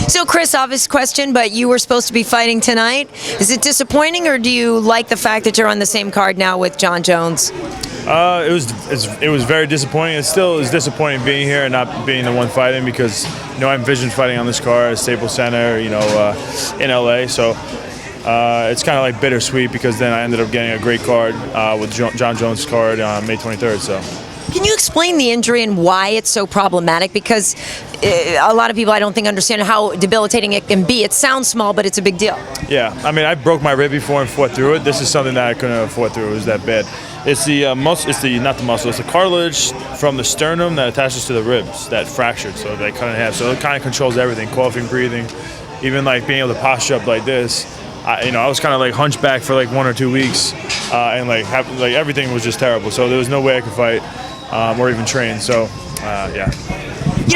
So, Chris, obvious question, but you were supposed to be fighting tonight. Is it disappointing, or do you like the fact that you're on the same card now with Jon Jones? It was very disappointing. It still is disappointing being here and not being the one fighting because I envisioned fighting on this card at Staples Center, in LA. So it's kind of like bittersweet because then I ended up getting a great card with Jon Jones' card on May 23rd. So. Can you explain the injury and why it's so problematic? Because a lot of people, I don't think, understand how debilitating it can be. It sounds small, but it's a big deal. Yeah, I mean, I broke my rib before and fought through it. This is something that I couldn't have fought through. It was that bad. It's the muscle. It's not the muscle. It's the cartilage from the sternum that attaches to the ribs that fractured. So they cut in half. So it kind of controls everything: coughing, breathing, even like being able to posture up like this. I was kind of like hunchback for like 1 or 2 weeks, and like everything was just terrible. So there was no way I could fight. Or even train, so yeah.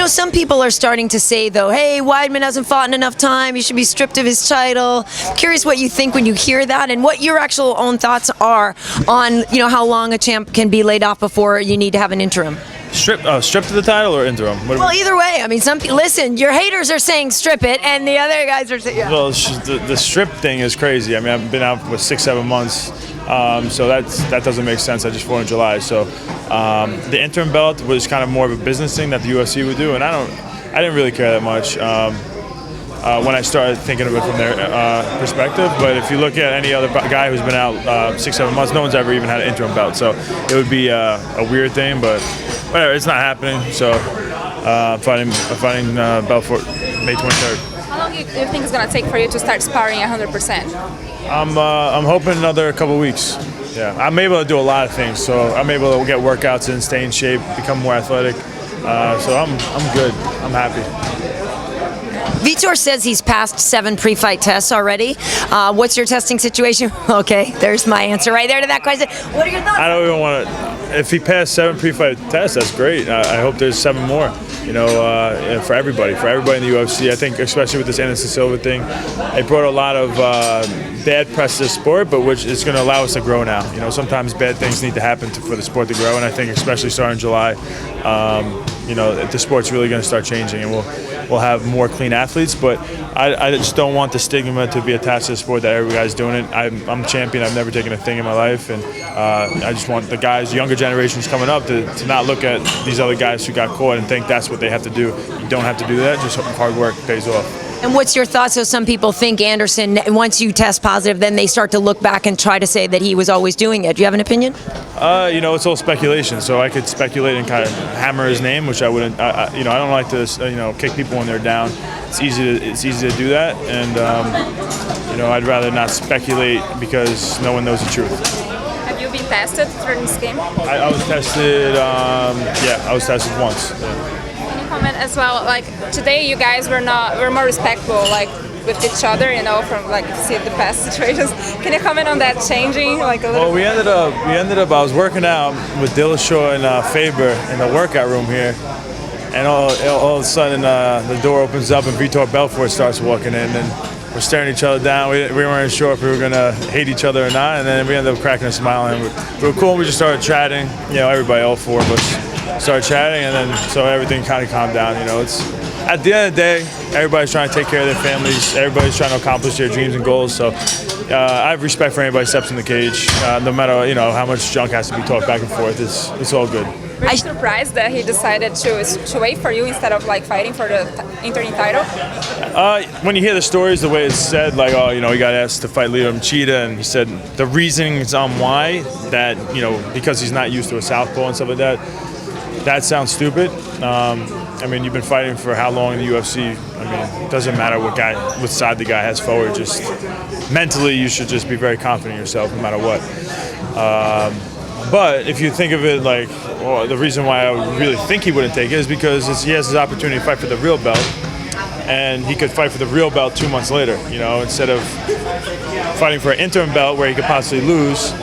Some people are starting to say, though, hey, Weidman hasn't fought in enough time, he should be stripped of his title. Curious what you think when you hear that and what your actual own thoughts are on, how long a champ can be laid off before you need to have an interim. Stripped of the title or interim? Well, either way. I mean, listen, your haters are saying strip it, and the other guys are saying, yeah. Well, the strip thing is crazy. I mean, I've been out for 6-7 months, so that doesn't make sense. I just fought in July. So the interim belt was kind of more of a business thing that the UFC would do, and I didn't really care that much when I started thinking of it from their perspective. But if you look at any other guy who's been out 6-7 months, no one's ever even had an interim belt. So it would be a weird thing, but whatever, it's not happening. So fighting Belfort May 23rd. How long do you think it's going to take for you to start sparring 100%? I'm hoping another couple weeks. Yeah, I'm able to do a lot of things. So I'm able to get workouts in, stay in shape, become more athletic. So I'm good. I'm happy. Vitor says he's passed 7 pre-fight tests already. What's your testing situation? Okay, there's my answer right there to that question. What are your thoughts? I don't even want to. If he passed 7 pre-fight tests, that's great. I hope there's 7 more. For everybody in the UFC. I think, especially with this Anderson Silva thing, it brought a lot of bad press to the sport, but which is going to allow us to grow now. Sometimes bad things need to happen for the sport to grow, and I think, especially starting July, the sport's really going to start changing, and we'll have more clean athletes. But I just don't want the stigma to be attached to the sport that every guy's doing it. I'm a champion. I've never taken a thing in my life, and I just want the guys, younger generations coming up, to not look at these other guys who got caught and think that's what they have to do. You don't have to do that. Just hard work pays off. And what's your thoughts? So some people think Anderson, once you test positive, then they start to look back and try to say that he was always doing it. Do you have an opinion? It's all speculation. So I could speculate and kind of hammer his name, which I wouldn't. I don't like to, kick people when they're down. It's easy to do that, and I'd rather not speculate because no one knows the truth. Have you been tested during this game? I was tested. I was tested once. Yeah. Comment as well, like today you guys were more respectful, like with each other, from see the past situations. Can you comment on that changing like a little? Well, we ended up. I was working out with Dillashaw and Faber in the workout room here, and all of a sudden the door opens up and Vitor Belfort starts walking in, and we're staring each other down. We weren't sure if we were gonna hate each other or not, and then we ended up cracking a smile, and we were cool. We just started chatting. Everybody, all 4 of us. Started chatting, and then so everything kind of calmed down. It's at the end of the day, everybody's trying to take care of their families. Everybody's trying to accomplish their dreams and goals. So I have respect for anybody who steps in the cage, no matter how much junk has to be talked back and forth. It's all good. Were you surprised that he decided to wait for you instead of fighting for the interim title? When you hear the stories, the way it's said, he got asked to fight Leo H.E.A.T, and he said the reasonings on why that, because he's not used to a southpaw and stuff like that. That sounds stupid. You've been fighting for how long in the UFC? It doesn't matter what side the guy has forward. Just mentally, you should just be very confident in yourself, no matter what. But if you think of it the reason why I really think he wouldn't take it is because he has his opportunity to fight for the real belt, and he could fight for the real belt 2 months later. Instead of fighting for an interim belt where he could possibly lose.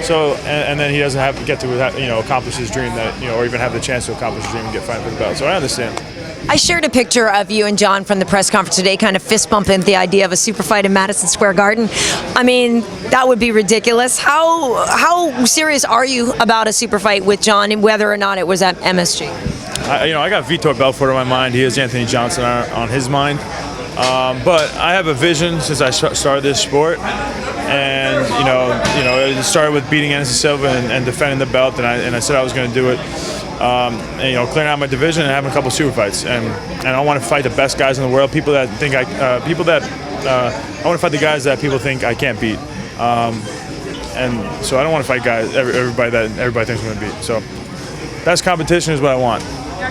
So, and then he doesn't have to get to, accomplish his dream or even have the chance to accomplish his dream and get fighting for the belt. So I understand. I shared a picture of you and Jon from the press conference today, kind of fist bumping the idea of a super fight in Madison Square Garden. That would be ridiculous. How serious are you about a super fight with Jon, and whether or not it was at MSG? I got Vitor Belfort on my mind. He has Anthony Johnson on his mind. But I have a vision since I started this sport, and it started with beating Anderson Silva and defending the belt, and I said I was going to do it. And clearing out my division and having a couple super fights, and I want to fight the best guys in the world. People that think I want to fight the guys that people think I can't beat. And so I don't want to fight guys, everybody that everybody thinks I'm going to beat. So best competition is what I want. In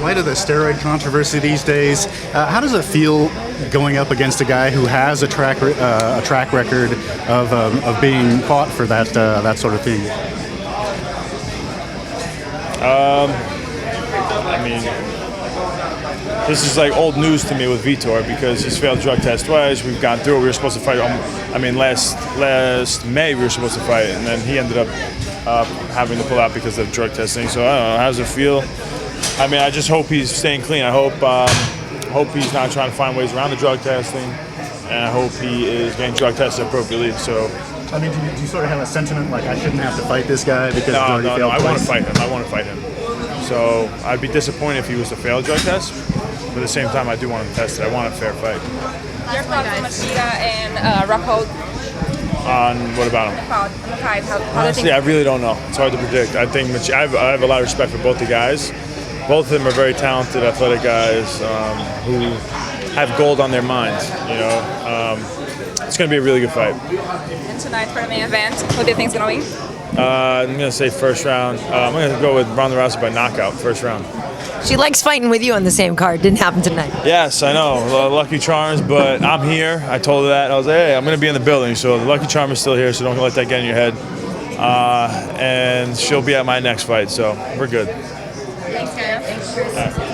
light of the steroid controversy these days, how does it feel going up against a guy who has a track record of being fought for that sort of thing? I mean, this is like old news to me with Vitor because he's failed drug test twice. We've gone through it. We were supposed to fight. Last May we were supposed to fight, and then he ended up having to pull out because of drug testing. So I don't know. How does it feel? I mean, I just hope he's staying clean. I hope he's not trying to find ways around the drug testing, and I hope he is getting drug tested appropriately. So. I mean, do you sort of have a sentiment like I shouldn't have to fight this guy because No, failed I twice? want to fight him. I want to fight him. So I'd be disappointed if he was to fail a drug test, but at the same time, I do want him tested. I want a fair fight. Your thoughts on Machida and Rockhold? On what about him? On the fight? How do you Honestly, think? I really don't know. It's hard to predict. I think I have a lot of respect for both the guys. Both of them are very talented, athletic guys who have gold on their minds. It's going to be a really good fight. And tonight for the main event, who do you think is going to win? I'm going to say first round. I'm going to go with Ronda Rousey by knockout, first round. She likes fighting with you on the same card. Didn't happen tonight. Yes, I know. Lucky Charms, but I'm here. I told her that. I was like, hey, I'm going to be in the building. So the Lucky Charm is still here, so don't let that get in your head. And she'll be at my next fight, so we're good. Thanks, Karyn.